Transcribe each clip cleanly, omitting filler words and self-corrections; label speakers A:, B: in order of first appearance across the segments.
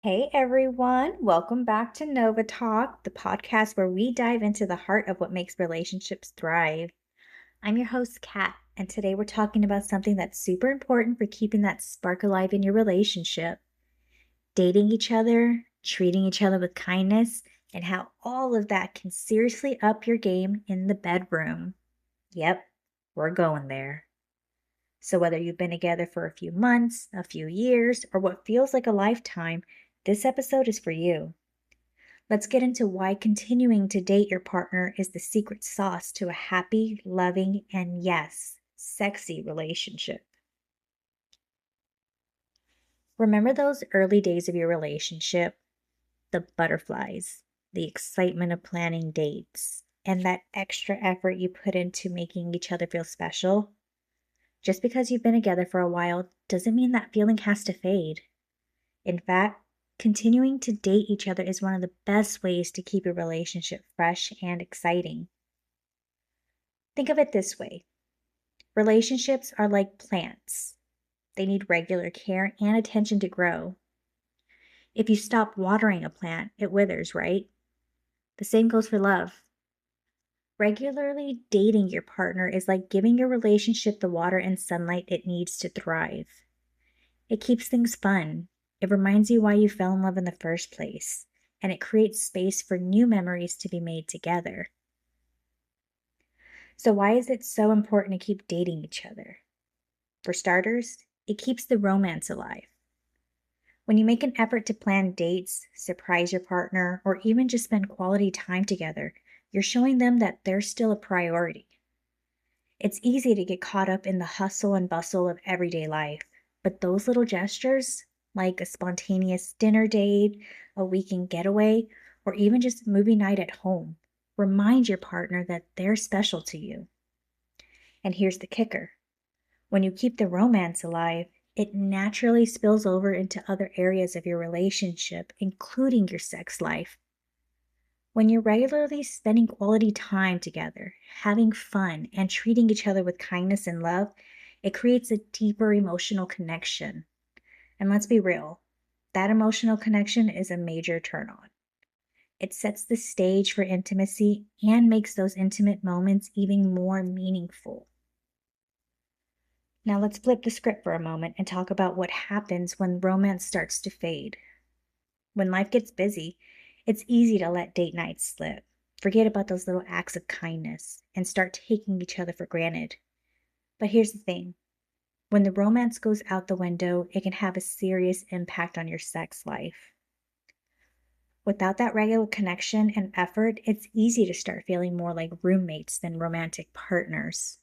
A: Hey everyone, welcome back to Nova Talk, the podcast where we dive into the heart of what makes relationships thrive. I'm your host, Kat, and today we're talking about something that's super important for keeping that spark alive in your relationship: dating each other, treating each other with kindness, and how all of that can seriously up your game in the bedroom. Yep, we're going there. So, whether you've been together for a few months, a few years, or what feels like a lifetime, this episode is for you. Let's get into why continuing to date your partner is the secret sauce to a happy, loving, and yes, sexy relationship. Remember those early days of your relationship? The butterflies, the excitement of planning dates, and that extra effort you put into making each other feel special? Just because you've been together for a while doesn't mean that feeling has to fade. In fact, continuing to date each other is one of the best ways to keep your relationship fresh and exciting. Think of it this way: relationships are like plants, they need regular care and attention to grow. If you stop watering a plant, it withers, right? The same goes for love. Regularly dating your partner is like giving your relationship the water and sunlight it needs to thrive. It keeps things fun. It reminds you why you fell in love in the first place, and it creates space for new memories to be made together. So, why is it so important to keep dating each other? For starters, it keeps the romance alive. When you make an effort to plan dates, surprise your partner, or even just spend quality time together, you're showing them that they're still a priority. It's easy to get caught up in the hustle and bustle of everyday life, but those little gestures, like a spontaneous dinner date, a weekend getaway, or even just a movie night at home, remind your partner that they're special to you. And here's the kicker: when you keep the romance alive, it naturally spills over into other areas of your relationship, including your sex life. When you're regularly spending quality time together, having fun, and treating each other with kindness and love, it creates a deeper emotional connection. And let's be real, that emotional connection is a major turn on. It sets the stage for intimacy and makes those intimate moments even more meaningful. Now let's flip the script for a moment and talk about what happens when romance starts to fade. When life gets busy, it's easy to let date nights slip, forget about those little acts of kindness, and start taking each other for granted. But here's the thing: when the romance goes out the window, it can have a serious impact on your sex life. Without that regular connection and effort, it's easy to start feeling more like roommates than romantic partners.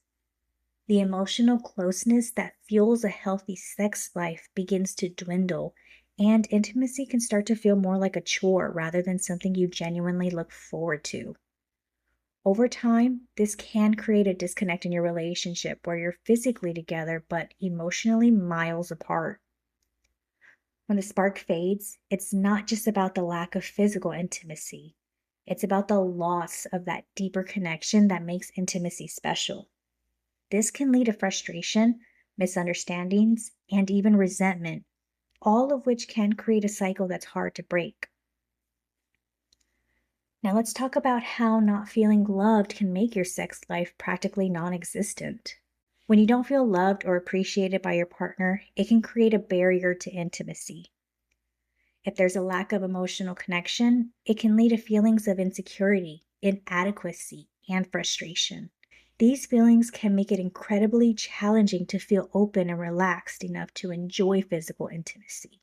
A: The emotional closeness that fuels a healthy sex life begins to dwindle, and intimacy can start to feel more like a chore rather than something you genuinely look forward to. Over time, this can create a disconnect in your relationship where you're physically together but emotionally miles apart. When the spark fades, it's not just about the lack of physical intimacy, it's about the loss of that deeper connection that makes intimacy special. This can lead to frustration, misunderstandings, and even resentment, all of which can create a cycle that's hard to break. Now, let's talk about how not feeling loved can make your sex life practically non existent. When you don't feel loved or appreciated by your partner, it can create a barrier to intimacy. If there's a lack of emotional connection, it can lead to feelings of insecurity, inadequacy, and frustration. These feelings can make it incredibly challenging to feel open and relaxed enough to enjoy physical intimacy.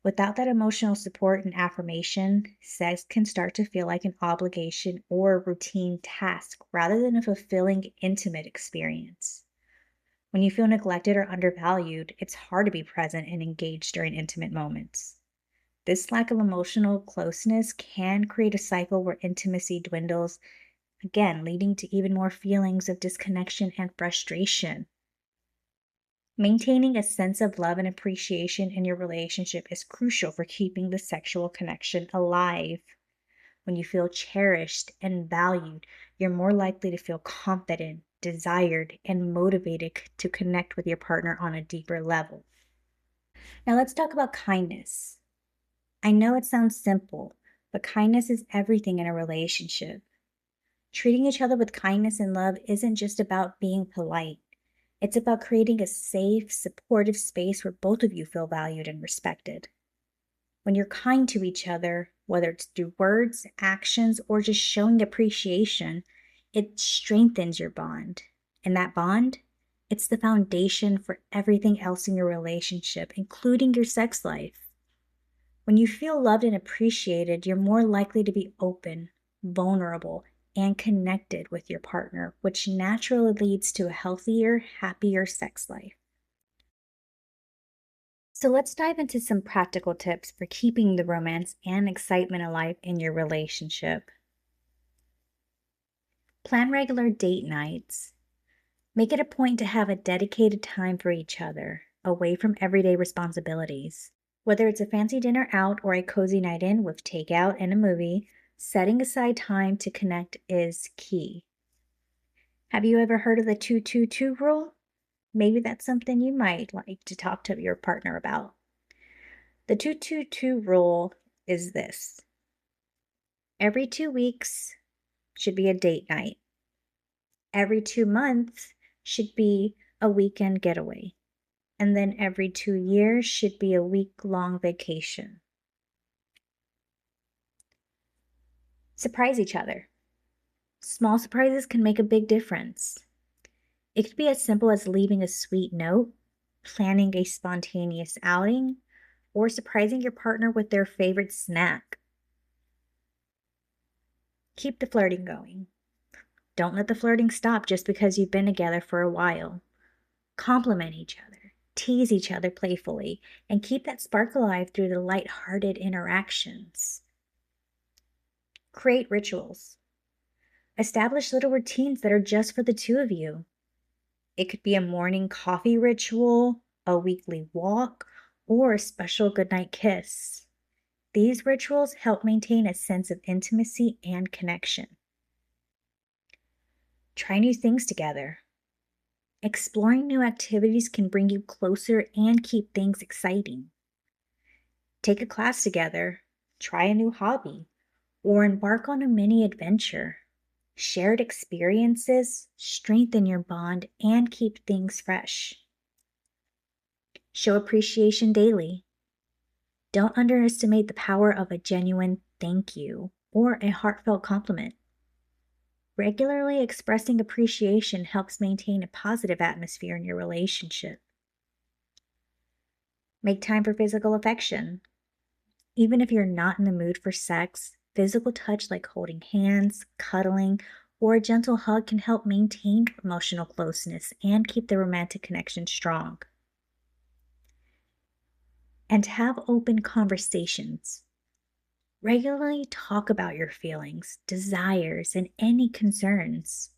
A: Without that emotional support and affirmation, sex can start to feel like an obligation or a routine task rather than a fulfilling, intimate experience. When you feel neglected or undervalued, it's hard to be present and engaged during intimate moments. This lack of emotional closeness can create a cycle where intimacy dwindles, again, leading to even more feelings of disconnection and frustration. Maintaining a sense of love and appreciation in your relationship is crucial for keeping the sexual connection alive. When you feel cherished and valued, you're more likely to feel confident, desired, and motivated to connect with your partner on a deeper level. Now, let's talk about kindness. I know it sounds simple, but kindness is everything in a relationship. Treating each other with kindness and love isn't just about being polite. It's about creating a safe, supportive space where both of you feel valued and respected. When you're kind to each other, whether it's through words, actions, or just showing appreciation, it strengthens your bond. And that bond, it's the foundation for everything else in your relationship, including your sex life. When you feel loved and appreciated, you're more likely to be open, vulnerable, and connected with your partner, which naturally leads to a healthier, happier sex life. So let's dive into some practical tips for keeping the romance and excitement alive in your relationship. Plan regular date nights. Make it a point to have a dedicated time for each other, away from everyday responsibilities. Whether it's a fancy dinner out or a cozy night in with takeout and a movie, setting aside time to connect is key. Have you ever heard of the 2-2-2 rule? Maybe that's something you might like to talk to your partner about. The 2-2-2 rule is this: every 2 weeks should be a date night. Every 2 months should be a weekend getaway. And then every 2 years should be a week-long vacation. Surprise each other. Small surprises can make a big difference. It could be as simple as leaving a sweet note, planning a spontaneous outing, or surprising your partner with their favorite snack. Keep the flirting going. Don't let the flirting stop just because you've been together for a while. Compliment each other, tease each other playfully, and keep that spark alive through the light-hearted interactions. Create rituals. Establish little routines that are just for the two of you. It could be a morning coffee ritual, a weekly walk, or a special goodnight kiss. These rituals help maintain a sense of intimacy and connection. Try new things together. Exploring new activities can bring you closer and keep things exciting. Take a class together, try a new hobby, or embark on a mini adventure. Shared experiences strengthen your bond and keep things fresh. Show appreciation daily. Don't underestimate the power of a genuine thank you or a heartfelt compliment. Regularly expressing appreciation helps maintain a positive atmosphere in your relationship. Make time for physical affection. Even if you're not in the mood for sex, physical touch like holding hands, cuddling, or a gentle hug can help maintain emotional closeness and keep the romantic connection strong. And have open conversations. Regularly talk about your feelings, desires, and any concerns.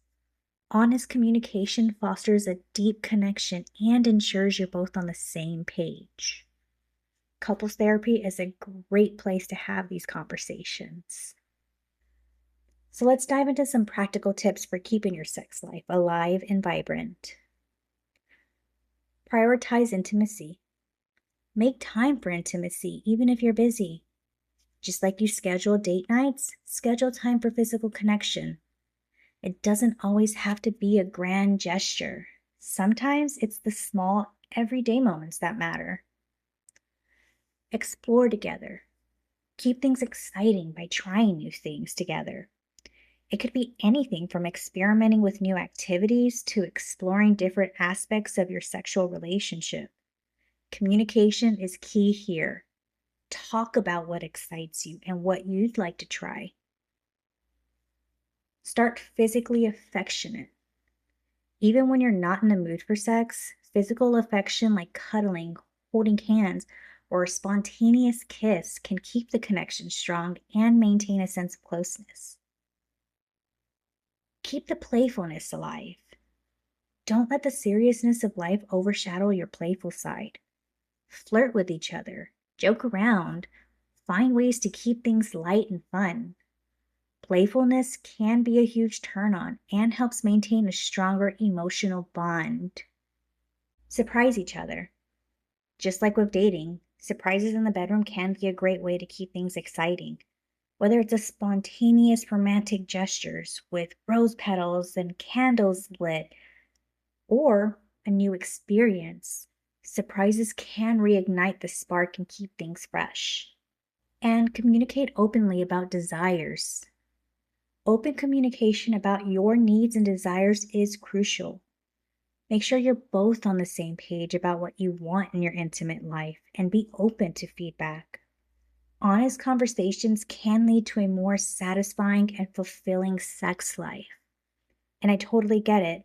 A: Honest communication fosters a deep connection and ensures you're both on the same page. Couples therapy is a great place to have these conversations. So let's dive into some practical tips for keeping your sex life alive and vibrant. Prioritize intimacy. Make time for intimacy, even if you're busy. Just like you schedule date nights, schedule time for physical connection. It doesn't always have to be a grand gesture. Sometimes it's the small, everyday moments that matter. Explore together. Keep things exciting by trying new things together. It could be anything from experimenting with new activities to exploring different aspects of your sexual relationship. Communication is key here. Talk about what excites you and what you'd like to try. Start physically affectionate. Even when you're not in the mood for sex, physical affection like cuddling, holding hands, or a spontaneous kiss can keep the connection strong and maintain a sense of closeness. Keep the playfulness alive. Don't let the seriousness of life overshadow your playful side. Flirt with each other, joke around, find ways to keep things light and fun. Playfulness can be a huge turn-on and helps maintain a stronger emotional bond. Surprise each other. Just like with dating, Surprises in the bedroom can be a great way to keep things exciting. Whether it's a spontaneous romantic gestures with rose petals and candles lit, or a new experience, surprises can reignite the spark and keep things fresh. And communicate openly about desires. Open communication about your needs and desires is crucial. Make sure you're both on the same page about what you want in your intimate life and be open to feedback. Honest conversations can lead to a more satisfying and fulfilling sex life. And I totally get it.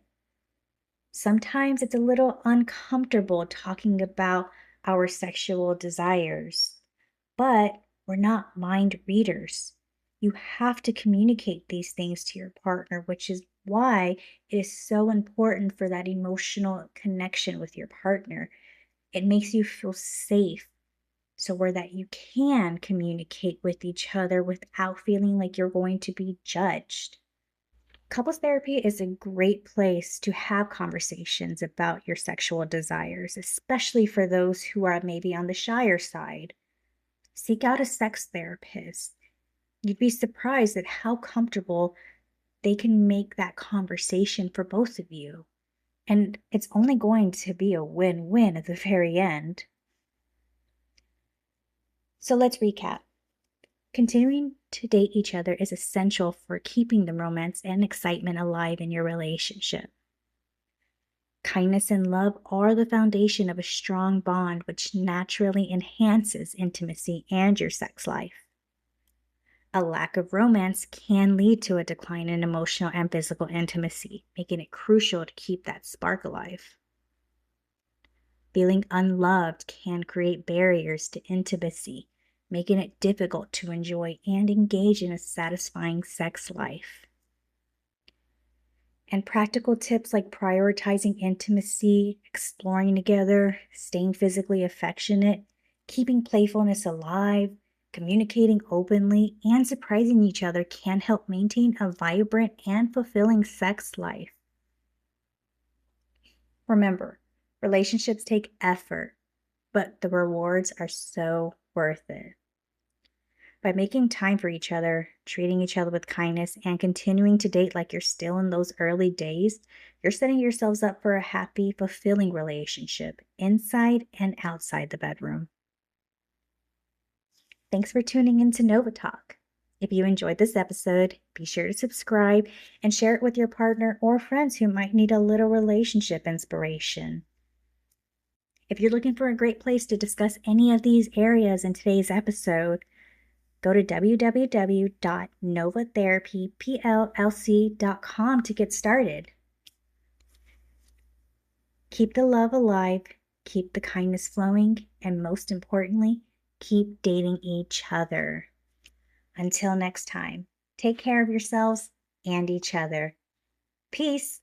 A: Sometimes it's a little uncomfortable talking about our sexual desires, but we're not mind readers. You have to communicate these things to your partner, which is why it is so important for that emotional connection with your partner. It makes you feel safe so where that you can communicate with each other without feeling like you're going to be judged. Couples therapy is a great place to have conversations about your sexual desires, especially for those who are maybe on the shyer side. Seek out a sex therapist. You'd be surprised at how comfortable they can make that conversation for both of you. And it's only going to be a win-win at the very end. So let's recap. Continuing to date each other is essential for keeping the romance and excitement alive in your relationship. Kindness and love are the foundation of a strong bond, which naturally enhances intimacy and your sex life. A lack of romance can lead to a decline in emotional and physical intimacy, making it crucial to keep that spark alive. Feeling unloved can create barriers to intimacy, making it difficult to enjoy and engage in a satisfying sex life. And practical tips like prioritizing intimacy, exploring together, staying physically affectionate, keeping playfulness alive, communicating openly, and surprising each other can help maintain a vibrant and fulfilling sex life. Remember, relationships take effort, but the rewards are so worth it. By making time for each other, treating each other with kindness, and continuing to date like you're still in those early days, you're setting yourselves up for a happy, fulfilling relationship inside and outside the bedroom. Thanks for tuning in to Nova Talk. If you enjoyed this episode, be sure to subscribe and share it with your partner or friends who might need a little relationship inspiration. If you're looking for a great place to discuss any of these areas in today's episode, go to www.novatherapyplc.com to get started. Keep the love alive, keep the kindness flowing, and most importantly, keep dating each other. Until next time, take care of yourselves and each other. Peace.